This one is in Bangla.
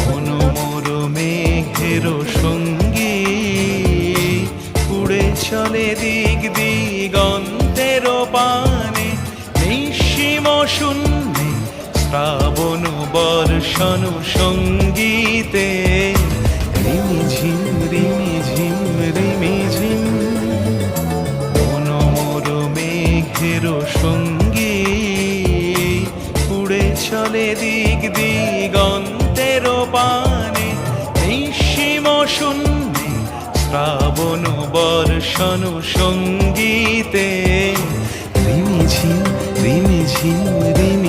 মনোমোর মেঘের সঙ্গী উড়ে চলে দিক দিগন্তের পানে, নিঃসীম শূন্যে শ্রাবণ বর্ষণ সঙ্গীতে রিমিঝিম রিমিঝিম রিমিঝিম। মনোমোর মেঘের সঙ্গী উড়ে চলে দিক দিগন্তের পানে, নিঃসীম শূন্যে শ্রাবণ বর্ষণ সঙ্গীতে রিমিঝিম রিমিঝিম রিমি।